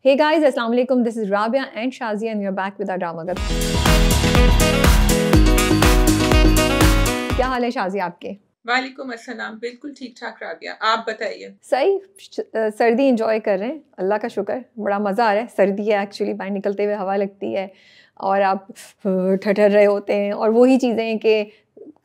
Hey guys, Assalamu alaikum. This is Rabia and Shazia and we are back with our drama club. क्या हाल है शाजिया आपके? वालेकुम अस्सलाम, बिल्कुल ठीक ठाक राबिया, आप बताइए। सही, सर्दी एंजॉय कर रहे हैं, अल्लाह का शुक्र, बड़ा मज़ा आ रहा है। सर्दी है एक्चुअली, बाहर निकलते हुए हवा लगती है और आप ठठर रहे होते हैं और वही चीज़ें कि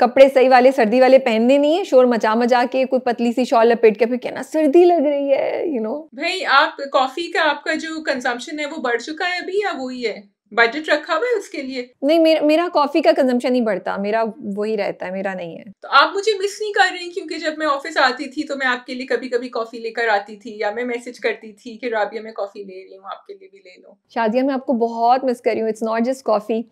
कपड़े सही वाले सर्दी वाले पहनने नहीं है, शोर मचा मचा के कोई पतली सी शॉल लपेट के फिर कहना सर्दी लग रही है, भाई आप कॉफी का आपका जो कंजम्पशन है वो बढ़ चुका है अभी या वही है? बजट रखा हुआ है उसके लिए? नहीं, मेरा कॉफ़ी का कंजम्पशन नहीं बढ़ता, मेरा वही रहता है, मेरा नहीं है। तो आप मुझे मिस नहीं कर रही? क्योंकि जब मैं ऑफिस आती थी तो मैं आपके लिए कभी कभी कॉफी लेकर आती थी या मैं मैसेज करती थी कि राबिया मैं कॉफी ले रही हूँ, आपके लिए भी ले लो। शादिया मैं आपको बहुत मिस कर रही हूँ। इट्स नॉट जस्ट कॉफ़ी,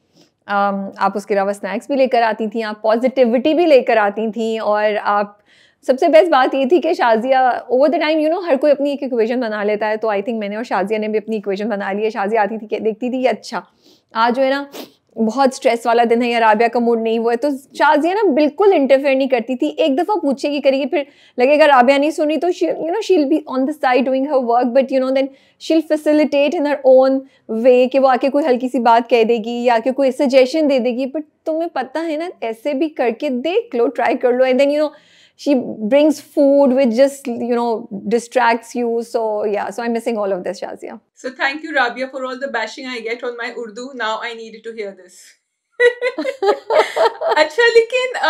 आप उसके अलावा स्नैक्स भी लेकर आती थी, आप पॉजिटिविटी भी लेकर आती थी और आप सबसे बेस्ट बात ये थी कि शाजिया ओवर द टाइम हर कोई अपनी एक इक्वेशन बना लेता है, तो आई थिंक मैंने और शाजिया ने भी अपनी इक्वेशन बना ली है। शाजिया आती थी कि देखती थी कि अच्छा आज जो है ना बहुत स्ट्रेस वाला दिन है या राबिया का मूड नहीं हुआ है, तो शाजिया ना बिल्कुल इंटरफेयर नहीं करती थी। एक दफ़ा पूछेगी करेगी, फिर लगेगा राबिया नहीं सुनी तो she'll be on the side doing her work, but then she'll facilitate in her own way कि वो आके कोई हल्की सी बात कह देगी या आके कोई सजेशन दे देगी। बट तुम्हें पता है ना, ऐसे भी करके देख लो, ट्राई कर लो, and then she brings food which just distracts you. So yeah, so I'm missing all of this, Shazia. So thank you Rabia for all the bashing I get on my Urdu. Now I needed to hear this. अच्छा, लेकिन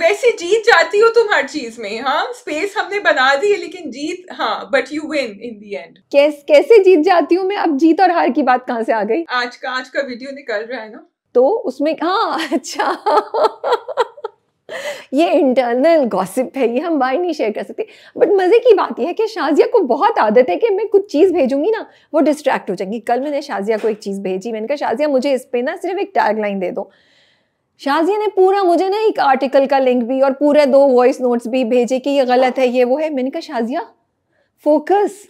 वैसे जीत जाती हो तुम हर चीज में। हाँ, space हमने बना दी है लेकिन जीत, हाँ, but you win in the and. कैसे जीत जाती हूँ मैं? अब जीत और हार की बात कहाँ से आ गई? आज का वीडियो निकल रहा है ना, तो उसमें हाँ अच्छा ये इंटरनल गॉसिप है, ये हम बाहर नहीं शेयर कर सकते। बट मज़े की बात यह है कि शाजिया को बहुत आदत है कि मैं कुछ चीज़ भेजूंगी ना वो डिस्ट्रैक्ट हो जाएंगी। कल मैंने शाजिया को एक चीज़ भेजी, मैंने कहा शाजिया मुझे इस पे ना सिर्फ एक टैग लाइन दे दो। शाजिया ने पूरा मुझे ना एक आर्टिकल का लिंक भी और पूरे 2 वॉइस नोट्स भी भेजे कि ये गलत है, ये वो है। मैंने कहा Shazia focus,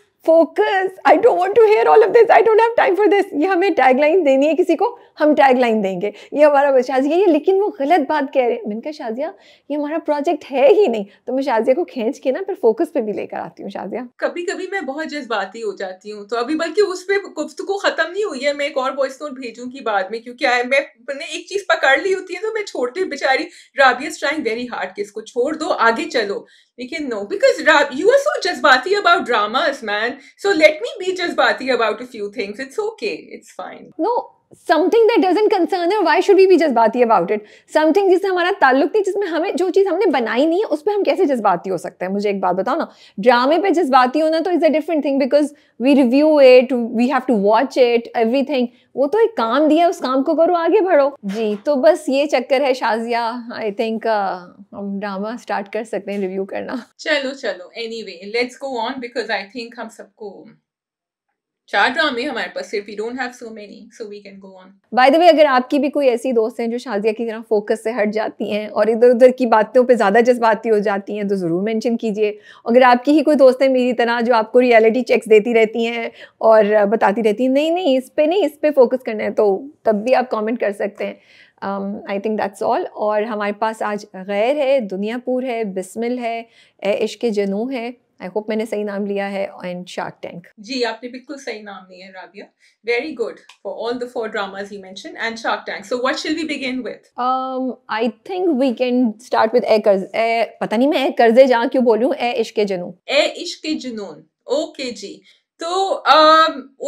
I don't want to hear all of this, I don't have time for this. ये हमें टैगलाइन देनी है किसी को, हम टैगलाइन देंगे, ये हमारा शाजिया ये, लेकिन वो गलत बात कह रहे हैं। मैंने कहा शाजिया ये हमारा प्रोजेक्ट है ही नहीं। तो मैं शाजिया को खींच के ना फिर फोकस पे भी लेकर आती हूँ। शाजिया कभी कभी मैं बहुत जज्बाती हो जाती हूँ, तो अभी बल्कि उस पर गुफ्तगू खत्म नहीं हुई है, मैं एक और वॉइस नोट भेजूंगी बाद में, क्योंकि मैंने एक चीज पकड़ ली होती है तो मैं छोड़ती हूँ। बेचारी Rabia is trying very hard कि इसको छोड़ दो, आगे चलो, लेकिन no, because you are so जज्बाती about dramas man, so let me be जज्बाती about a few things, it's okay, it's fine. No, something that doesn't concern her, why should we be जज्बाती about it? something जिससे हमारा ताल्लुक नहीं, जिसमें हमें जो चीज़ हमने बनाई नहीं है उस पर हम कैसे जज्बाती हो सकते हैं? मुझे एक बात बताओ ना, ड्रामे पे जज्बाती होना तो is a different thing, because we review it, we have to watch it, everything. वो तो एक काम दिया, उस काम को करो, आगे बढ़ो जी। तो बस ये चक्कर है शाजिया। आई थिंक हम ड्रामा स्टार्ट कर सकते हैं रिव्यू करना। चलो anyway let's go on, because I think हम सबको 4 ड्रामे हमारे पास, सिर्फ we don't have so many, so we can go on. By the way, अगर आपकी भी कोई ऐसी दोस्त हैं जो शाजिया की तरह फोकस से हट जाती हैं और इधर उधर की बातों पे ज़्यादा जज्बाती हो जाती हैं तो ज़रूर मेंशन कीजिए। अगर आपकी ही कोई दोस्त है मेरी तरह जो आपको रियलिटी चेक्स देती रहती हैं और बताती रहती हैं नहीं इस पे फोकस करना है, तो तब भी आप कमेंट कर सकते हैं। I think that's all. और हमारे पास आज गैर है, दुनियापुर है, बिस्मिल है, ए इश्क जनू है, आई होप मैंने सही नाम लिया है, एंड शार्क टैंक। जी, आपने बिल्कुल सही नाम लिया है Rabia, very good for all the 4 dramas you mention and shark tank. So what shall we begin with? I think we can start with पता नहीं मैं कर्जे जहाँ क्यों बोलूँ, ए इश्क जनू। ए इश्क जुनून, ओके जी। तो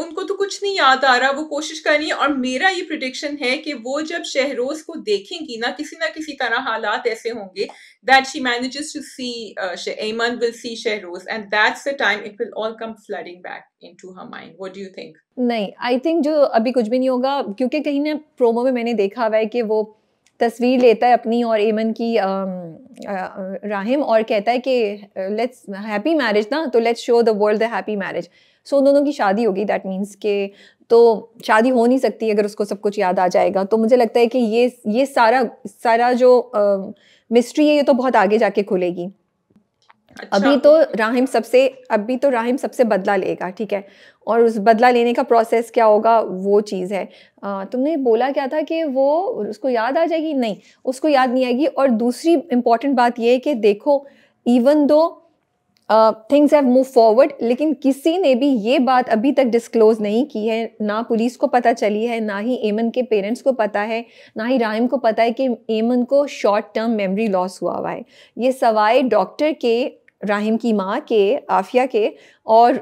उनको तो कुछ नहीं याद आ रहा, वो कोशिश करनी है, और मेरा ये प्रिडिक्शन है कि वो जब शहरोज को देखेंगी ना किसी तरह हालात ऐसे होंगे that she manages to see Ayman will see Shehroz, and that's the time it will all come flooding back into her mind. What do you think? नहीं, आई थिंक जो अभी कुछ भी नहीं होगा, क्योंकि कहीं ना प्रोमो में मैंने देखा हुआ है कि वो तस्वीर लेता है अपनी और एमन की राहिम और कहता है कि लेट्स हैप्पी मैरिज ना, तो let's show the world the happy marriage. So उन दोनों की शादी होगी, दैट मीन्स के तो शादी हो नहीं सकती अगर उसको सब कुछ याद आ जाएगा। तो मुझे लगता है कि ये सारा जो मिस्ट्री है ये तो बहुत आगे जाके खुलेगी। अच्छा। अभी तो राहिम सबसे बदला लेगा, ठीक है, और उस बदला लेने का प्रोसेस क्या होगा वो चीज़ है। तुमने बोला क्या था कि वो उसको याद आ जाएगी? नहीं, उसको याद नहीं आएगी। और दूसरी इम्पॉर्टेंट बात ये है कि देखो, even though things have move forward, लेकिन किसी ने भी ये बात अभी तक डिस्क्लोज नहीं की है, ना पुलिस को पता चली है, ना ही एमन के पेरेंट्स को पता है, ना ही राहिम को पता है कि एमन को शॉर्ट टर्म मेमोरी लॉस हुआ है। ये सवाए डॉक्टर के, राहिम की माँ के, आफिया के और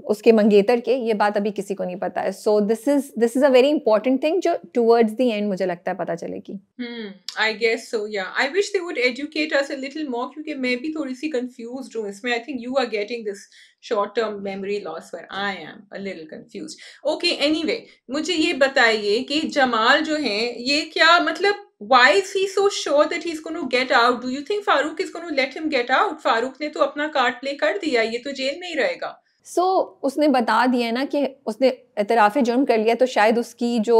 उसके मंगेतर के, ये बात अभी किसी को नहीं पता है। So this is a very important thing जो टुवर्ड्स द एंड मुझे लगता है पता चलेगी। I guess so, yeah. I wish they would educate us a little more क्योंकि मैं भी थोड़ी सी confused हूँ इसमें. I think you are getting this short-term memory loss where I am a little confused. Okay, anyway, मुझे ये बताइए कि जमाल जो है ये क्या मतलब why is he so sure that he's going to get out? Do you think Farooq is going to let him get out? Farooq ने तो अपना कार्ड प्ले कर दिया, ये तो जेल में ही रहेगा. उसने बता दिया ना कि उसने एतराफ़ जुर्म कर लिया, तो शायद उसकी जो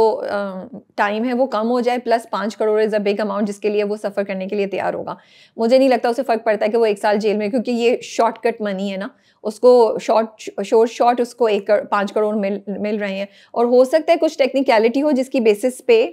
टाइम है वो कम हो जाए, plus 5 crore is a big amount जिसके लिए वो सफ़र करने के लिए तैयार होगा. मुझे नहीं लगता उसे फ़र्क पड़ता है कि वो 1 साल जेल में, क्योंकि ये शॉर्टकट मनी है ना, उसको शॉर्ट उसको 5 करोड़ मिल रहे हैं, और हो सकता है कुछ टेक्निकलिटी हो जिसकी बेसिस पे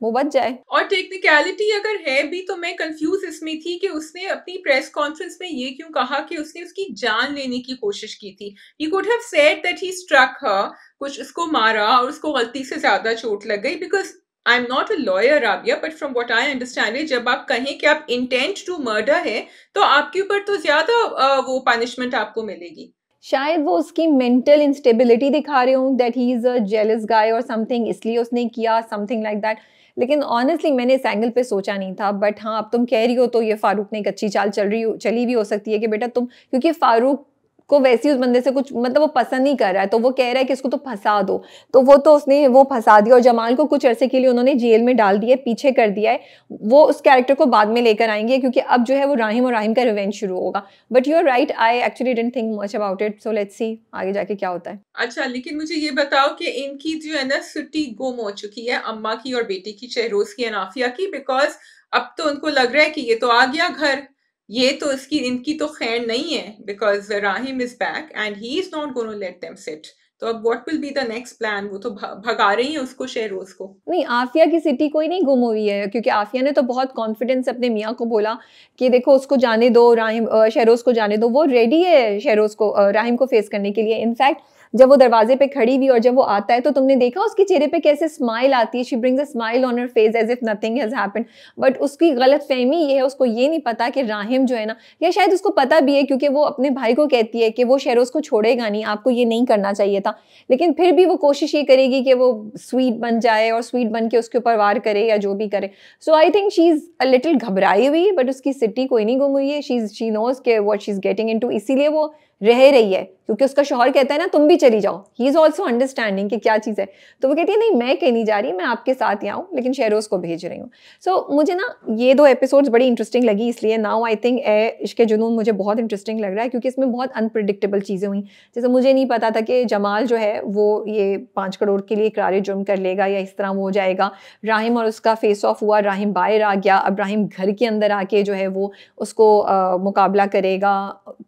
वो बच जाए. और टेक्निकलिटी अगर है भी तो मैं कंफ्यूज इसमें थी कि उसने अपनी प्रेस कॉन्फ्रेंस में ये क्यों कहा कि उसने उसकी जान लेने की कोशिश की थी. He could have said that he struck her, कुछ उसको मारा और उसको गलती से ज्यादा चोट लग गई. Because I am not a lawyer Rabia, but from what I understand है, जब आप कहें कि आप इंटेंट टू मर्डर है तो आपके ऊपर तो ज्यादा वो पनिशमेंट आपको मिलेगी. शायद वो उसकी मेंटल इंस्टेबिलिटी दिखा रहे हूँ, that he is a jealous guy और समथिंग, इसलिए उसने किया समथिंग लाइक दैट. लेकिन ऑनेस्टली मैंने इस एंगल पे सोचा नहीं था. बट हाँ, अब तुम कह रही हो तो ये फारूक ने एक अच्छी चाल चली भी हो सकती है कि बेटा तुम, क्योंकि फारूक को वैसे उस बंदे से कुछ मतलब वो पसंद नहीं कर रहा है, तो वो कह रहा है कि इसको तो फंसा दो, तो वो तो उसने वो फंसा दिया. और जमाल को कुछ अरसे के लिए उन्होंने जेल में डाल दिया, पीछे कर दिया है. वो उस कैरेक्टर को बाद में लेकर आएंगे, क्योंकि अब जो है वो राहिम और राहिम का रिवेंज शुरू होगा. But you are right, I actually didn't think much about it. So let's see आगे जाके क्या होता है. अच्छा, लेकिन मुझे ये बताओ कि इनकी जो है ना छुट्टी गुम हो चुकी है, अम्मा की और बेटी की, शहरोज की, अनाफिया की, बिकॉज अब तो उनको लग रहा है कि ये तो आ गया घर, ये तो इनकी तो खैर नहीं है, because Rahim is back and he is not gonna let them sit. तो अब what will be the next plan? वो तो भगा रही है उसको, शहरोज को. नहीं, आफिया की सिटी कोई नहीं गुम हुई है, क्योंकि आफिया ने तो बहुत कॉन्फिडेंस अपने मियाँ को बोला कि देखो उसको जाने दो, राहिम शहरोज को जाने दो, वो रेडी है शहरोज को राहिम को फेस करने के लिए. इनफैक्ट जब वो दरवाजे पे खड़ी हुई और जब वो आता है तो तुमने देखा उसके चेहरे पे कैसे स्माइल आती है. She brings a smile on her face as if nothing has happened. But उसकी गलत फहमी ये है, उसको ये नहीं पता कि राहिम जो है ना, या शायद उसको पता भी है क्योंकि वो अपने भाई को कहती है कि वो शहरोज को छोड़ेगा नहीं, आपको ये नहीं करना चाहिए था. लेकिन फिर भी वो कोशिश ये करेगी कि वो स्वीट बन जाए और स्वीट बन के उसके ऊपर वार करे या जो भी करे. So I think she is a little घबराई हुई, बट उसकी सिटी कोई नहीं गुम हुई है. शी नोज के what she is getting into, इसीलिए वो रह रही है, क्योंकि उसका शौहर कहता है ना तुम भी चली जाओ. ही इज ऑल्सो अंडरस्टैंडिंग कि क्या चीज़ है. तो वो कहती है नहीं मैं कहीं नहीं जा रही, मैं आपके साथ ही आऊँ, लेकिन शहरोज को भेज रही हूँ. सो मुझे ना ये 2 एपिसोड्स बड़ी इंटरेस्टिंग लगी, इसलिए नाउ आई थिंक इश्क जुनून मुझे बहुत इंटरेस्टिंग लग रहा है, क्योंकि इसमें बहुत अनप्रिडिक्टेबल चीज़ें हुई. जैसे मुझे नहीं पता था कि जमाल जो है वो ये 5 करोड़ के लिए इकरार जुर्म कर लेगा या इस तरह वो हो जाएगा. राहिम और उसका फेस ऑफ हुआ, राहिम बाहर आ गया, अब राहिम घर के अंदर आके जो है वो उसको मुकाबला करेगा.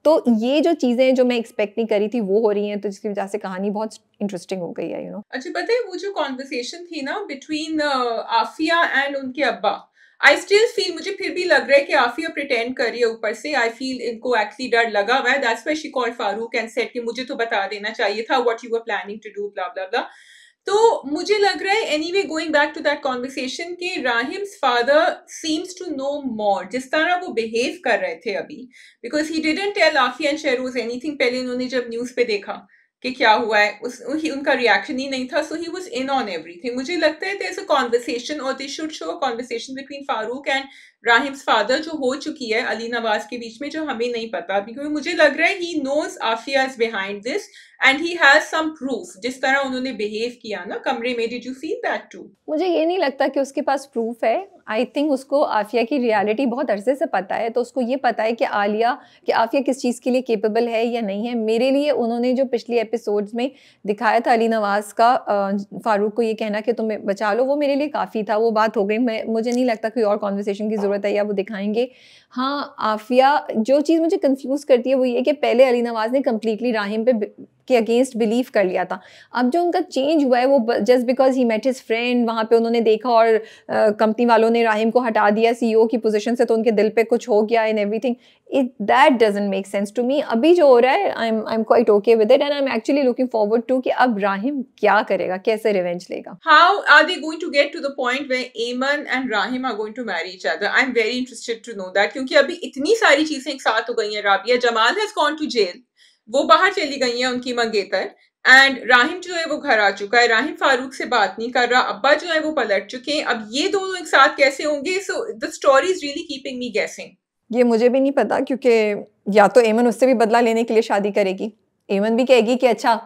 तो ये जो चीज़ें जो मैं एक्सपेक्ट नहीं करी थी वो हो रही हैं, तो जिसकी वजह से कहानी बहुत इंटरेस्टिंग हो गई है, यू नो. अच्छा, पता है वो जो कॉन्वर्सेशन थी ना बिटवीन आफिया एंड उनके अब्बा, आई स्टिल फील, मुझे फिर भी लग रहा है कि आफिया प्रिटेंड कर रही है ऊपर से. आई फील इनको एक्चुअली डर लगा हुआ है. That's why she called Farooq and said कि मुझे तो बता देना चाहिए था what you were planning to do, blah blah blah. तो मुझे लग रहा है anyway, going back to that conversation, कि Rahim's father seems to know more, जिस तरह वो बिहेव कर रहे थे अभी, because he didn't tell Afia and Shahroz anything. पहले उन्होंने जब न्यूज पे देखा कि क्या हुआ है, उनका रिएक्शन ही नहीं था. So he was in on everything. मुझे लगता है देयर इज अ कॉन्वर्सेशन, और they should show a conversation between Farooq and Rahim's father, जो हो चुकी है अली नवाज के बीच में, जो हमें नहीं पता, क्योंकि मुझे लग रहा है he knows Afia is behind this and he has some proof. जिस तरह उन्होंने बिहेव किया ना कमरे में, did you feel that too? मुझे ये नहीं लगता कि उसके पास प्रूफ है. आई थिंक उसको आफिया की रियलिटी बहुत अरसे से पता है, तो उसको ये पता है कि आफिया किस चीज़ के लिए केपेबल है या नहीं है. मेरे लिए उन्होंने जो पिछले एपिसोड्स में दिखाया था अली नवाज का फारूक को ये कहना कि तुम्हें बचा लो, वो मेरे लिए काफ़ी था. वो बात हो गई. मुझे नहीं लगता कोई और कॉन्वर्सेशन की ज़रूरत है या वो दिखाएंगे. हाँ, आफिया जो चीज़ मुझे कंफ्यूज करती है वो ये कि पहले अली नवाज ने कम्प्लीटली राहिम पे के अगेंस्ट बिलीव कर लिया था। अब जो उनका चेंज हुआ है वो just because he met his friend, वहाँ पे उन्होंने देखा और कंपनी वालों ने राहिम को हटा दिया सीईओ की पोजीशन से, तो उनके दिल पे कुछ हो गया and everything. That doesn't make sense to me. अभी जो हो रहा है I am quite okay with it and I am actually looking forward to कि अब राहिम क्या करेगा, कैसे रिवेंज लेगा। How are they going to get to the point where Ayman and Rahim are going to marry each other? I'm very interested to know that, क्योंकि अभी इतनी सारी चीजें एक साथ हो गई हैं। Rabia Jamal has gone to jail, वो बाहर चली गई है उनकी मंगेतर, एंड राहिम जो है वो घर आ चुका है। राहिम फारूक से बात नहीं कर रहा, अब्बा जो है वो पलट चुके हैं। अब ये दोनों एक साथ कैसे होंगे? So the story is really keeping me गेसिंग। ये मुझे भी नहीं पता, क्योंकि या तो एमन उससे भी बदला लेने के लिए शादी करेगी, एमन भी कहेगी कि अच्छा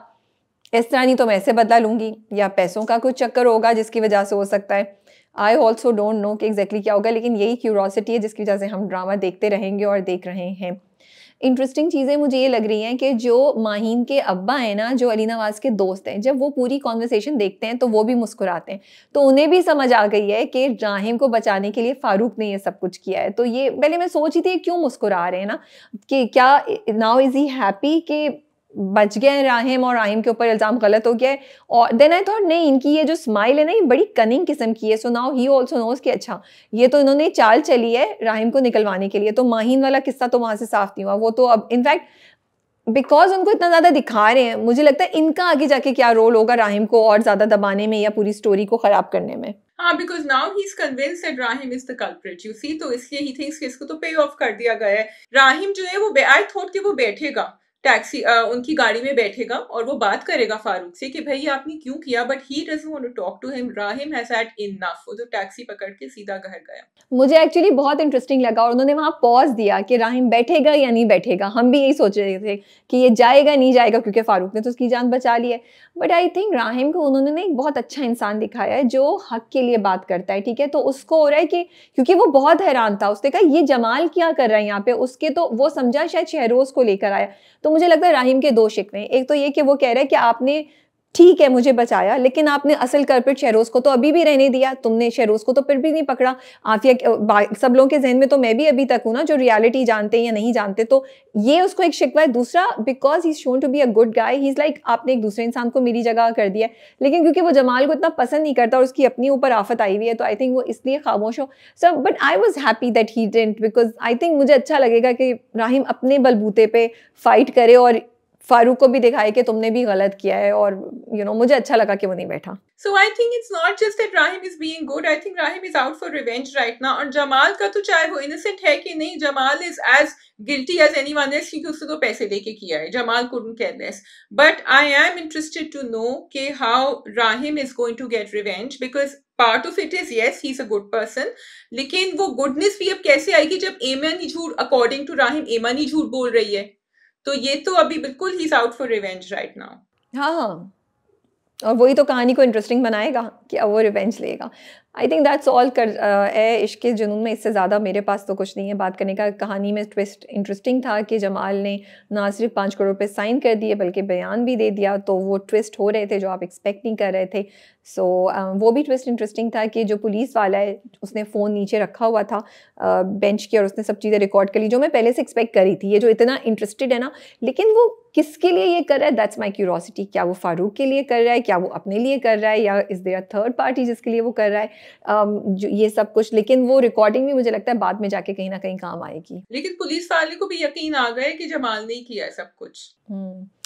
इस तरह नहीं तो मैं ऐसे बदला लूंगी, या पैसों का कुछ चक्कर होगा जिसकी वजह से हो सकता है। आई ऑल्सो डोंट नो कि एग्जैक्टली क्या होगा, लेकिन यही क्यूरोसिटी है जिसकी वजह से हम ड्रामा देखते रहेंगे और देख रहे हैं। इंटरेस्टिंग चीज़ें मुझे ये लग रही हैं कि जो माहीन के अब्बा हैं ना, जो अली नवाज़ के दोस्त हैं, जब वो पूरी कॉन्वर्सेशन देखते हैं तो वो भी मुस्कुराते हैं, तो उन्हें भी समझ आ गई है कि राहिम को बचाने के लिए फारूक ने ये सब कुछ किया है। तो ये पहले मैं सोच रही थी क्यों मुस्कुरा रहे हैं ना, कि क्या नाउ इज़ ही हैप्पी कि बच गए हैं राहिम और राहिम के ऊपर इल्ज़ाम गलत हो गया है। और देन आई थॉट नहीं, इनकी ये जो स्माइल है ना, ये बड़ी कनिंग किस्म की है। So now he also knows कि अच्छा ये तो इन्होंने चाल चली है राहिम को निकलवाने के लिए। तो माहीन वाला किस्सा तो वहाँ से साफ नहीं हुआ, वो तो अब इनफैक्ट बिकॉज उनको इतना ज़्यादा दिखा रहे हैं, मुझे लगता है इनका आगे जाके क्या रोल होगा राहिम को और ज़्यादा दबाने में या पूरी स्टोरी को ख़राब करने में। हाँ, because now he's convinced that Rahim is the culprit, you see, तो इसलिए he thinks कि इसको तो पे ऑफ कर दिया गया है। राहिम जो है वो आई थॉट कि वो बैठेगा टैक्सी, उनकी गाड़ी में बैठेगा और वो बात करेगा फारूक से कि भाई आपने क्यों किया, but he doesn't want to talk to him. Rahim has had enough, वो तो टैक्सी पकड़ के सीधा घर गया। मुझे एक्चुअली बहुत इंटरेस्टिंग लगा और उन्होंने वहाँ पॉज दिया कि राहिम बैठेगा या नहीं बैठेगा। हम भी यही सोच रहे थे कि ये जाएगा नहीं जाएगा, क्योंकि फारूक ने तो उसकी जान बचा ली है। बट आई थिंक राहिम को उन्होंने ना एक बहुत अच्छा इंसान दिखाया है जो हक के लिए बात करता है, ठीक है। तो उसको हो रहा है कि क्योंकि वो बहुत हैरान था, उसने कहा ये जमाल क्या कर रहा है यहाँ पे, उसके तो वो समझा शायद शहरोज को लेकर आया। तो मुझे लगता है राहिम के दो शिकवे हैं, एक तो ये कि वो कह रहा है कि आपने ठीक है मुझे बचाया, लेकिन आपने असल कल्प्रिट शहरोज को तो अभी भी रहने दिया, तुमने शहरोज को तो फिर भी नहीं पकड़ा। आफिया सब लोगों के जहन में तो मैं भी अभी तक हूँ ना, जो रियलिटी जानते हैं या नहीं जानते। तो ये उसको एक शिकवा है। दूसरा, because he is shown to be a good guy, he is like आपने एक दूसरे इंसान को मेरी जगह कर दिया, लेकिन क्योंकि वो जमाल को इतना पसंद नहीं करता और उसकी अपनी ऊपर आफत आई हुई है, तो आई थिंक वो इसलिए खामोश हो। So but I was happy that he didn't, because I think मुझे अच्छा लगेगा कि राहिम अपने बलबूते पे फाइट करे और फारूक को भी दिखाए कि तुमने भी गलत किया है। और मुझे अच्छा लगा कि वो नहीं बैठा। So I think it's not just that Rahim is being good, I think Rahim is out for revenge right now। और जमाल का तो चाहे वो innocent है कि नहीं, Jamal is as guilty as anyone else, क्योंकि उससे तो पैसे लेके किया है। Jamal couldn't care less। But I am interested to know कि how Rahim is going to get revenge, because part of it is yes he's a good person, लेकिन वो goodness भी अब कैसे आएगी जब एमन ही झूठ, according to Rahim एमन ही झूठ बोल रही है। तो ये तो अभी बिल्कुल he's out for revenge right now। हाँ, और वही तो कहानी को इंटरेस्टिंग बनाएगा कि अब वो रिवेंज लेगा। आई थिंक दैट्स ऑल कर इश्क के जुनून में इससे ज़्यादा मेरे पास तो कुछ नहीं है बात करने का। कहानी में ट्विस्ट इंटरेस्टिंग था कि जमाल ने ना सिर्फ 5 करोड़ रुपए साइन कर दिए बल्कि बयान भी दे दिया, तो वो ट्विस्ट हो रहे थे जो आप एक्सपेक्ट नहीं कर रहे थे। सो वो भी ट्विस्ट इंटरेस्टिंग था कि जो पुलिस वाला है उसने फ़ोन नीचे रखा हुआ था बेंच के और उसने सब चीज़ें रिकॉर्ड कर ली, जो मैं पहले से एक्सपेक्ट करी थी। ये जो इतना इंटरेस्टेड है ना, लेकिन वो किसके लिए ये कर रहा है, दैट्स माई क्यूरोसिटी। क्या वो फारूक के लिए कर रहा है, क्या वो अपने लिए कर रहा है, या इज़ देयर थर्ड पार्टी जिसके लिए वो कर रहा है जो ये सब कुछ। लेकिन वो रिकॉर्डिंग भी मुझे लगता है बाद में जाके कहीं ना कहीं काम आएगी। लेकिन पुलिस वाले को भी यकीन आ गया कि जमाल ने किया है सब कुछ।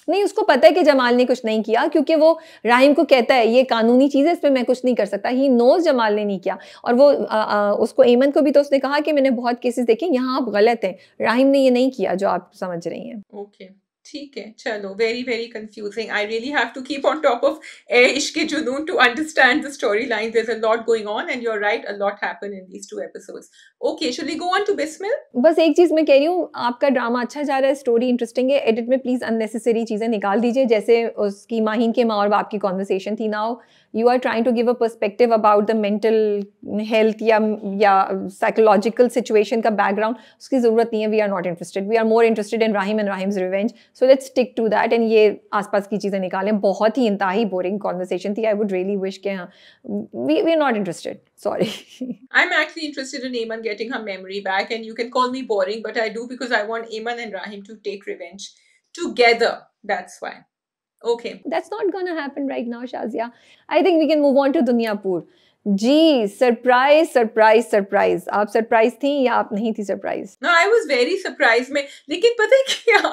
नहीं, उसको पता है कि जमाल ने कुछ नहीं किया, क्योंकि वो राहिम को कहता है ये कानूनी चीज़ है, इस पर मैं कुछ नहीं कर सकता। ही नोज जमाल ने नहीं किया। और वो उसको एमन को भी तो उसने कहा कि मैंने बहुत केसेस देखे, यहाँ आप गलत हैं, राहिम ने ये नहीं किया जो आप समझ रही हैं। ओके, ठीक है, चलो, very very confusing. I really have to keep on top of Ishq Junoon to understand the story line. There is a lot going on and you are right, a lot happened in these 2 episodes. Okay, shall we go on to Bismil? बस एक चीज़ मैं कह रही हूँ, आपका drama अच्छा जा रहा है, स्टोरी इंटरेस्टिंग है, एडिट में प्लीज़ अननेसेसरी चीज़ें निकाल दीजिए, जैसे उसकी माहीन के माँ और बाप की कॉन्वर्सेशन थी। Now you are trying to give a perspective about the mental health या psychological situation का background, उसकी ज़रूरत नहीं है। We are not interested. We are more interested in Rahim and Rahim's revenge. So let's stick to that and ये आसपास की चीज़ें निकालें। बहुत ही इंतहाई boring conversation थी। I would really wish कि हाँ, we are not interested. Sorry. I'm actually interested in Ayman getting her memory back, and you can call me boring, but I do because I want Ayman and Rahim to take revenge together. That's why. Okay. That's not gonna happen right now, Shazia. I think we can move on to Dunyapur. जी surprise surprise surprise आप surprise थी या आप नहीं थी surprise? No, I was very surprised में, लेकिन पता है क्या,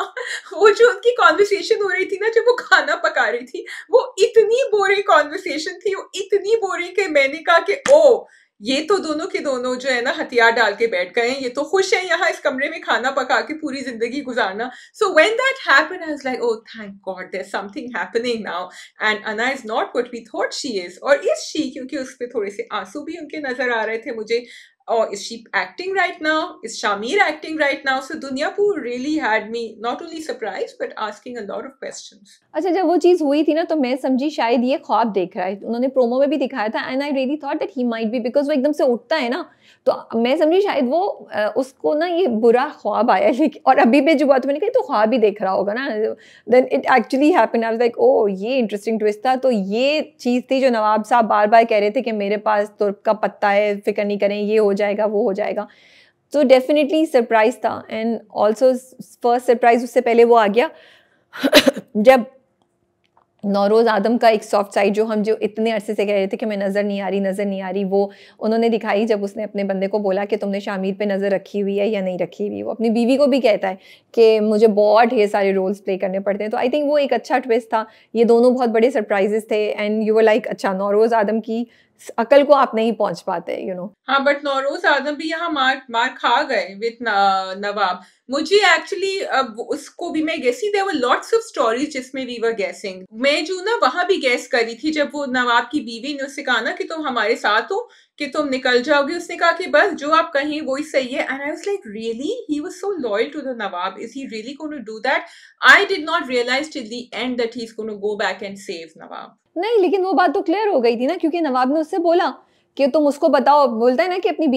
वो जो उनकी कॉन्वर्सेशन हो रही थी ना, जब वो खाना पका रही थी, वो इतनी बोरिंग कॉन्वर्सेशन थी, वो इतनी बोरिंग कि मैंने कहा कि ओ, ये तो दोनों के दोनों जो है ना हथियार डाल के बैठ गए हैं, ये तो खुश हैं यहाँ इस कमरे में खाना पका के पूरी जिंदगी गुजारना. So when that happened, I was like, oh thank God, there's something happening now. And Anna is not what we thought she is. और is she, क्योंकि उस पे थोड़े से आंसू भी उनके नजर आ रहे थे मुझे. Or is she acting right now? Is Shamir acting right now? So Dunyapur really had me not only surprised but asking a lot of questions. अच्छा, जब वो चीज़ हुई थी ना तो मैं समझी शायद ये ख्वाब देख रहा है. उन्होंने प्रोमो में भी दिखाया था and I really thought that he might be, because वो एकदम से उठता है ना, तो मैं समझी शायद वो उसको ना ये बुरा ख्वाब आया. लेकिन और अभी भी जो बात मैंने कही तो ख्वाब ही देख रहा होगा ना. Then it actually happened. I was like oh, ये इंटरेस्टिंग ट्विस्ट था. तो ये चीज़ थी जो नवाब साहब बार बार कह रहे थे कि मेरे पास तुर्क का पत्ता है, फिक्र नहीं करें, ये हो जाएगा वो हो जाएगा. तो डेफिनेटली सरप्राइज था. एंड ऑल्सो फर्स्ट सरप्राइज उससे पहले वो आ गया जब नौरोज़ आदम का एक सॉफ्ट साइड जो हम जो इतने अरसे से कह रहे थे कि मैं नज़र नहीं आ रही, वो उन्होंने दिखाई जब उसने अपने बंदे को बोला कि तुमने शामिर पे नज़र रखी हुई है या नहीं रखी हुई. वो अपनी बीवी को भी कहता है कि मुझे बहुत ढेर सारे रोल्स प्ले करने पड़ते हैं. तो आई थिंक वो एक अच्छा ट्विस्ट था. ये दोनों बहुत बड़े सरप्राइजेस थे एंड यू वर लाइक अच्छा, नौरोज़ आदम की अकल को आप नहीं पहुंच पाते, यू नो. हाँ, बट नौरोज आदम भी यहाँ मार खा गए विद नवाब. मुझे एक्चुअली अब उसको भी मैं गेसी, there were lots of stories जिसमें वी वर गेसिंग. मैं जो ना वहां भी गेस करी थी जब वो नवाब की बीवी ने उससे कहा ना कि तुम हमारे साथ हो, कि तुम निकल जाओगे. उसने कहा कि बस जो आप कहें वही सही है. And I was like really, he was so loyal to the Nawab. Is he really going to do that? I did not realize till the end that he is going to go back and save Nawab. नहीं, लेकिन वो बात तो clear हो गई थी ना, क्योंकि नवाब ने उससे बोला कि तुम उसको बताओ. बोलता है ना कि अपनी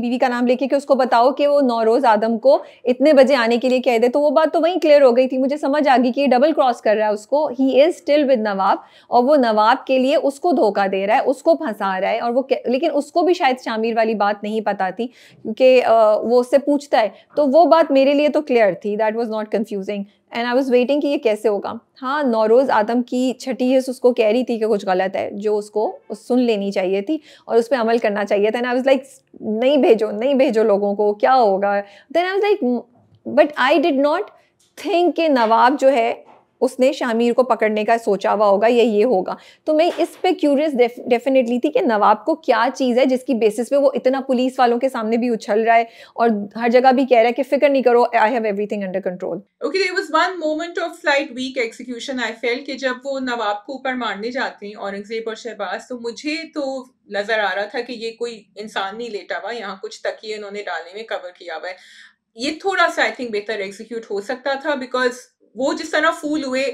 बीवी का नाम लेके कि उसको बताओ कि वो नौरोज़ आदम को इतने बजे आने के लिए कह दे. तो वो बात तो वहीं क्लियर हो गई थी. मुझे समझ आ गई कि ये डबल क्रॉस कर रहा है उसको. ही इज स्टिल विद नवाब और वो नवाब के लिए उसको धोखा दे रहा है, उसको फंसा रहा है. और वो लेकिन उसको भी शायद शामिर वाली बात नहीं पता थी, क्योंकि वो उससे पूछता है. तो वो बात मेरे लिए तो क्लियर थी. That was not confusing and I was waiting कि ये कैसे होगा. हाँ, नौरोज़ आदम की छठी हिस्स उसको कह रही थी कि कुछ गलत है, जो उसको सुन लेनी चाहिए थी और उस पर अमल करना चाहिए था. एंड आई वाज लाइक नहीं भेजो लोगों को, क्या होगा. Then I was like but I did not think कि नवाब जो है उसने शामिर को पकड़ने का सोचा हुआ होगा या ये होगा. तो मैं इस पे क्यूरियस डेफिनेटली थी कि नवाब को क्या चीज़ है जिसकी बेसिस पे वो इतना पुलिस वालों के सामने भी उछल रहा है और हर जगह भी कह रहा है कि फिक्र नहीं करो, I have everything under control. Okay, there was one moment of slight weak execution I felt कि जब वो नवाब को ऊपर मारने जाते हैं औरंगजेब और शहबाज, तो मुझे तो नजर आ रहा था कि ये कोई इंसान नहीं लेटा हुआ, यहाँ कुछ तकिए इन्होंने डालने में कवर किया हुआ है. ये थोड़ा सा आई थिंक बेहतर एग्जीक्यूट हो सकता था, बिकॉज वो जिस तरह फूल हुए,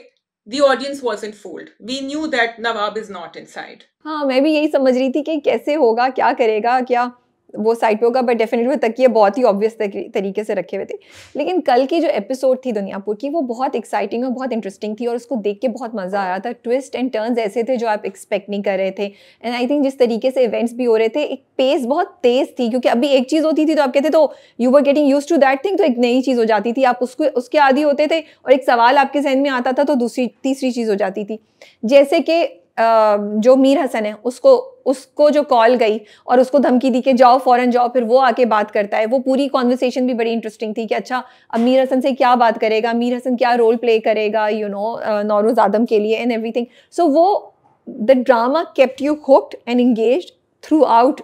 the audience wasn't fooled. We knew that Nawab is not inside. हाँ, मैं भी यही समझ रही थी कि कैसे होगा, क्या करेगा, क्या वो साइड पे होगा. बट डेफिनेटली वो तकिए बहुत ही ऑब्वियस तरीके से रखे हुए थे. लेकिन कल की जो एपिसोड थी दुनियापुर की, वो बहुत एक्साइटिंग और बहुत इंटरेस्टिंग थी और उसको देख के बहुत मज़ा आ रहा था. ट्विस्ट एंड टर्न्स ऐसे थे जो आप एक्सपेक्ट नहीं कर रहे थे. एंड आई थिंक जिस तरीके से इवेंट्स भी हो रहे थे, एक पेस बहुत तेज़ थी, क्योंकि अभी एक चीज़ होती थी तो आप कहते तो you were getting used to that thing, तो एक नई चीज़ हो जाती थी, आप उसके आदी होते थे और एक सवाल आपके जहन में आता था तो तीसरी चीज़ हो जाती थी. जैसे कि जो मीर हसन है, उसको जो कॉल गई और उसको धमकी दी कि जाओ फौरन जाओ, फिर वो आके बात करता है. वो पूरी कॉन्वर्सेशन भी बड़ी इंटरेस्टिंग थी कि अच्छा अब मीर हसन से क्या बात करेगा, मीर हसन क्या रोल प्ले करेगा, यू नो, नौरोज़ आदम के लिए एंड एवरीथिंग. सो वो the drama kept you hooked and engaged through out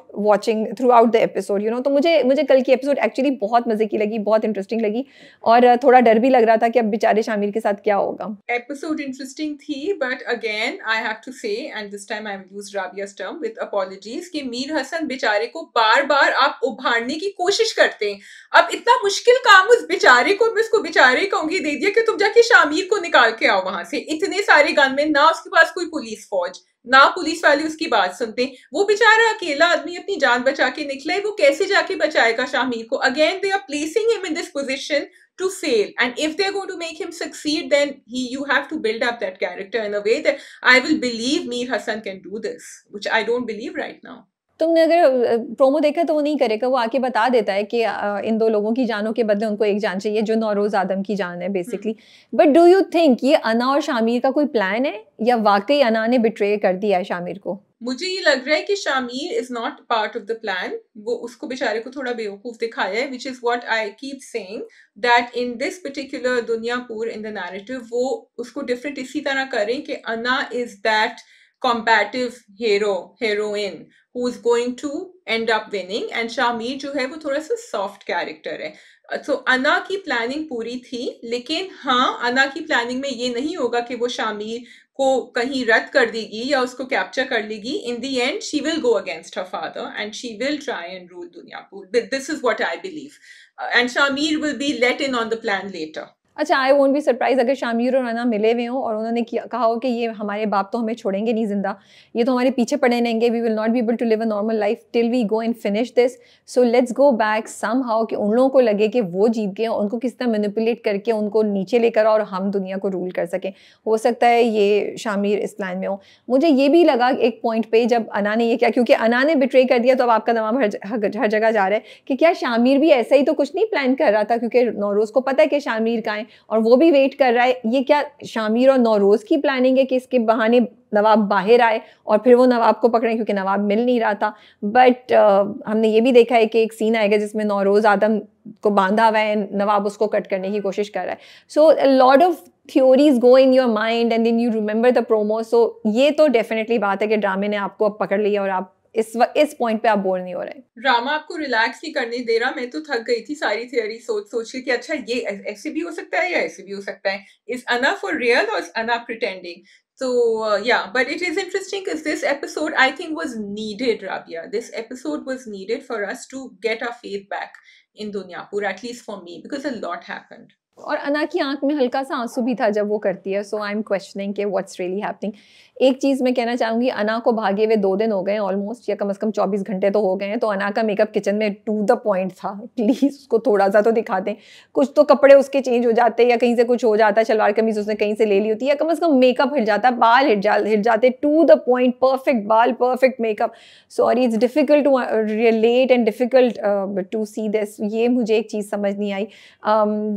the episode, you know. तो मुझे कल की एपिसोड एक्चुअली बहुत मजे की लगी, बहुत इंटरेस्टिंग लगी और थोड़ा डर भी लग रहा था कि अब बेचारे शामिर के साथ क्या होगा. एपिसोड इंटरेस्टिंग थी, but again I have to say, and this time I will use Rabia's term with apologies, कि मीर हसन बेचारे को बार बार आप उभारने की कोशिश करते हैं. अब इतना मुश्किल काम उस बेचारे को, मैं उसको बेचारे कहूंगी, दे दिया कि तुम जाके शामिर को निकाल के आओ वहां से. इतने सारे गनमैन, ना उसके पास कोई पुलिस फौज, ना पुलिस वाले उसकी बात सुनते. वो बेचारा अकेला आदमी अपनी जान बचा के निकला है, वो कैसे जाके बचाएगा शामिर को. Again they are placing him in this position to fail, and if they're going to make him succeed, then you have to build up that character in a way that I will believe Mir Hassan can do this, which I don't believe right now. तुमने अगर promo देखा तो वो नहीं करेगा, वो आके बता देता है कि इन 2 लोगों की जानों के बदले उनको एक जान चाहिए, जो नौरोज आदम की जान है basically. But do you think ये अना और शामिर का कोई प्लान है, या वाकई अना ने बिट्रे कर दिया है शामिर को? मुझे ये लग रहा है कि Shamir is not part of the plan, वो उसको बेचारे को थोड़ा बेवकूफ दिखाया है, which is what I keep saying that in this particular Duniyapur in the narrative वो उसको डिफरेंट इसी तरह करें कि अना is that combative heroin who is going to end up winning, and Shamir जो है वो थोड़ा सा सॉफ्ट कैरेक्टर है। तो अना की प्लानिंग पूरी थी, लेकिन हाँ, अना की प्लानिंग में ये नहीं होगा कि वो शामिर को कहीं रद्द कर देगी या उसको कैप्चर कर लेगी। In the end she will go against her father and she will try and rule Dunyapur. This is what I believe and Shamir will be let in on the plan later. अच्छा, आई वोंट बी सरप्राइज अगर शामिर और अना मिले हुए हों और उन्होंने कहा हो कि ये हमारे बाप तो हमें छोड़ेंगे नहीं जिंदा, ये तो हमारे पीछे पड़े रहेंगे, we will not be able to live a normal life till we go and finish this, so let's go back somehow, कि उन लोगों को लगे कि वो जीत गए, उनको किस तरह मैनिपुलेट करके उनको नीचे लेकर और हम दुनिया को रूल कर सकें। हो सकता है ये शामिर इस प्लान में हो। मुझे ये भी लगा एक पॉइंट पे जब अना ने ये किया, क्योंकि अना ने बिट्रे कर दिया तो अब आपका दिमाग हर जगह जा रहा है कि क्या शामिर भी ऐसा ही तो कुछ नहीं प्लान कर रहा था, क्योंकि नौरोज को पता है कि शामिर कहाँ है और वो भी कर रहा है। ये क्या शामिर और नौरोज की प्लानिंग है कि इसके बहाने नवाब बाहर आए और फिर वो नवाब को पकड़े, क्योंकि नवाब मिल नहीं रहा था। बट हमने ये भी देखा है कि एक सीन आएगा जिसमें नौरोज आदम को बांधा हुआ है, नवाब उसको कट करने की कोशिश कर रहा है। So lot of theories go in your mind and then you remember the promo। so ये तो डेफिनेटली बात है कि ड्रामे ने आपको अब पकड़ लिया और आप इस पॉइंट पे आप बोर नहीं हो रहे। ड्रामा आपको रिलैक्स नहीं करने दे रहा। मैं तो थक गई थी सारी थियरी सोच के कि अच्छा ये ऐसे भी हो सकता है या ऐसे भी हो सकता है। इज अना फॉर रियल और इज अना pretending? So yeah, but it is interesting because this episode I think was needed, Rabia. This episode was needed for us to get our faith back in Dunyapur, at least for me, because a lot happened. और अना की आंख में हल्का सा आंसू भी था जब वो करती है। सो आई एम क्वेश्चनिंग कि व्हाट्स रियली हैपनिंग। एक चीज़ मैं कहना चाहूँगी, अना को भागे हुए 2 दिन हो गए ऑलमोस्ट, या कम से कम 24 घंटे तो हो गए हैं। तो अना का मेकअप किचन में टू द पॉइंट था। प्लीज़ उसको थोड़ा सा तो दिखा दें। कुछ तो कपड़े उसके चेंज हो जाते या कहीं से कुछ हो जाता है, शलवार कमीज उसने कहीं से ले ली होती है, या कम से कम मेकअप हिट जाता है, बाल हिट जाते, टू द पॉइंट, परफेक्ट बाल, perfect makeup. Sorry, it's difficult to relate and difficult to see this. ये मुझे एक चीज़ समझ नहीं आई।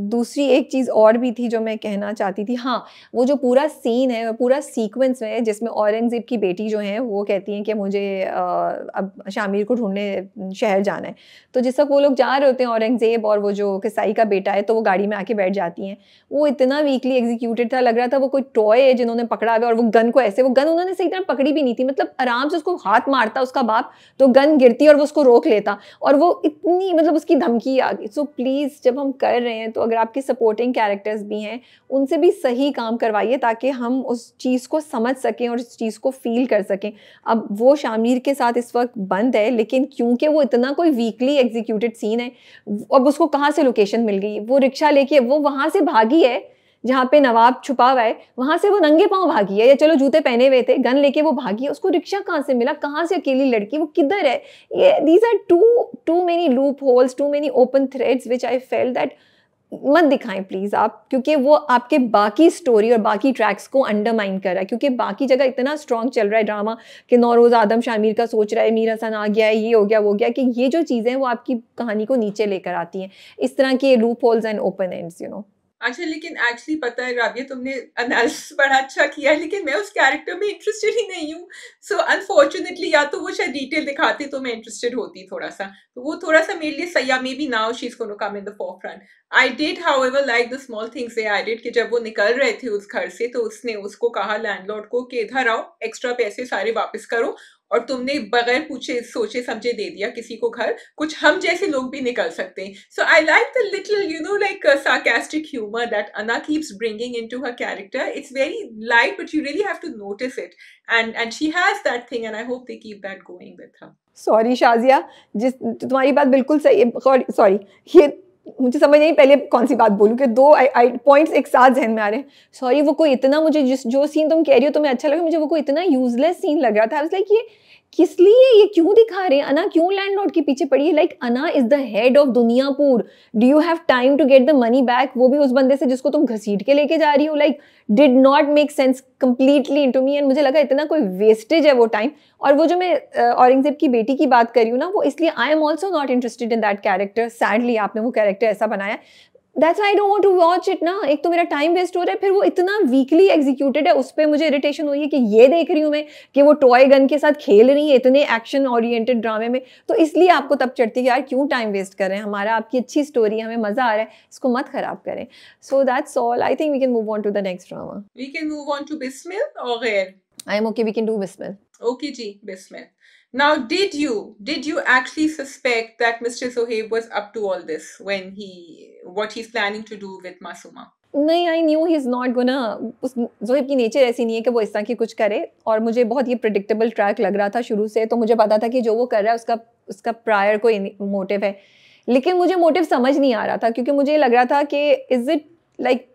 दूसरी एक चीज़ और भी थी जो मैं कहना चाहती थी। हाँ, वो जो पूरा सीन है, पूरा सीक्वेंस है जिसमें औरंगज़ेब की बेटी जो है वो कहती हैं कि मुझे अब शामिर को ढूंढने शहर जाना है। तो जिस तक वो लोग जा रहे होते हैं, औरंगज़ेब और वो जो किसाई का बेटा है, तो वो गाड़ी में आके बैठ जाती हैं। वो इतना वीकली एग्जीक्यूटेड था, लग रहा था वो कोई टॉय है जिन्होंने पकड़ा हुआ, और वो गन को ऐसे, वो गन उन्होंने सही तरह पकड़ी भी नहीं थी। मतलब आराम से उसको हाथ मारता उसका बाप तो गन गिरती और वो उसको रोक लेता, और वो इतनी, मतलब उसकी धमकी आ गई। सो प्लीज़, जब हम कर रहे हैं तो अगर आपके सपोर्टिंग कैरेक्टर्स भी हैं उनसे भी सही काम करवाइए, ताकि हम उस चीज़ को समझ सकें और इस चीज़ को फील कर सकें। अब वो शामिर के साथ इस वक्त बंद है, लेकिन क्योंकि वो इतना कोई वीकली एग्जीक्यूटेड सीन है, अब उसको कहाँ से लोकेशन मिल गई? वो रिक्शा लेके वो वहाँ से भागी है जहाँ पे नवाब छुपा हुआ है, वहाँ से वो नंगे पाँव भागी है, या चलो जूते पहने हुए थे, गन लेके वो भागी है। उसको रिक्शा कहाँ से मिला? कहाँ से अकेली लड़की? वो किधर है? ये these are too many loopholes, too many open threads which I felt that मत दिखाएं प्लीज़ आप, क्योंकि वो आपके बाकी स्टोरी और बाकी ट्रैक्स को अंडरमाइन कर रहा है। क्योंकि बाकी जगह इतना स्ट्रॉन्ग चल रहा है ड्रामा कि नौरोज़ आदम शामिर का सोच रहा है, मीर हसन आ गया है, ये हो गया वो गया, कि ये जो चीज़ें हैं वो आपकी कहानी को नीचे लेकर आती हैं, इस तरह के loop holes and open ends, you know. अच्छा, लेकिन एक्चुअली पता है राबिया, तुमने एनालिसिस बड़ा अच्छा किया है, लेकिन मैं उस कैरेक्टर में इंटरेस्टेड ही नहीं हूँ। सो अनफॉर्चुनेटली, या तो वो शायद डिटेल दिखाते तो मैं इंटरेस्टेड होती थोड़ा सा, तो वो थोड़ा सा मेरे लिए सही, या maybe now she is gonna come in the forefront. I did however like the small things they added, कि जब वो निकल रहे थे उस घर से तो उसने उसको कहा लैंडलॉर्ड को कि इधर आओ, एक्स्ट्रा पैसे सारे वापस करो, और तुमने बगैर पूछे सोचे समझे दे दिया किसी को घर, कुछ हम जैसे लोग भी निकल सकते हैं। So I like the little, you know, like sarcastic humor that Anna keeps bringing into her character. It's very light, but you really have to notice it, and she has that thing, and I hope they keep that going with her. Sorry Shazia, जिस तुम्हारी बात बिल्कुल सही है। Sorry, ये मुझे समझ नहीं पहले कौन सी बात बोलूँ, कि दो पॉइंट्स एक साथ जहन में आ रहे हैं। सॉरी, वो कोई इतना, मुझे जो सीन तुम कह रही हो तुम्हें अच्छा लगा, मुझे वो कोई इतना यूजलेस सीन लग रहा था। आई वाज लाइक, ये किस लिए ये क्यों दिखा रहे हैं, अना क्यों लैंडलॉर्ड के पीछे पड़ी है, like Ana is the head of Dunyapur, do you have time to get the money back, वो भी उस बंदे से जिसको तुम घसीट के लेके जा रही हो, like did not make sense completely into me, and मुझे लगा इतना कोई वेस्टेज है वो टाइम। और वो जो मैं औरंगजेब की बेटी की बात कर रही हूँ ना, वो इसलिए I am also not interested in that character, sadly आपने वो कैरेक्टर ऐसा बनाया, that's why I don't want to watch it ना। एक तो मेरा टाइम वेस्ट हो रहा है, फिर वो इतना वीकली एग्जीक्यूटेड है, उस पर मुझे इरिटेशन हुई है कि ये देख रही हूँ मैं कि वो टॉय गन के साथ खेल रही है इतने एक्शन ओरिएंटेड ड्रामे में, तो इसलिए आपको तब चढ़ती है कि यार क्यों टाइम वेस्ट कर रहे हैं, हमारा आपकी अच्छी स्टोरी है, हमें मजा आ रहा है, इसको मत खराब करें। So that's all, I think we can move on to the next drama. We can move on to Bismil और गैर। I am okay, we can do Bismil. Okay ji, Bismil. Now, did you actually suspect that Mr. Sohaib was up to all this when what he's planning to do with Masuma? नहीं, I knew he is not gonna, उस ज़ोहेब की nature ऐसी नहीं है कि वो इस तरह की कुछ करे, और मुझे बहुत ये प्रिडिक्टेबल ट्रैक लग रहा था शुरू से, तो मुझे पता था कि जो वो कर रहा है उसका प्रायर कोई मोटिव है, लेकिन मुझे मोटिव समझ नहीं आ रहा था, क्योंकि मुझे लग रहा था कि इज़ इट लाइक,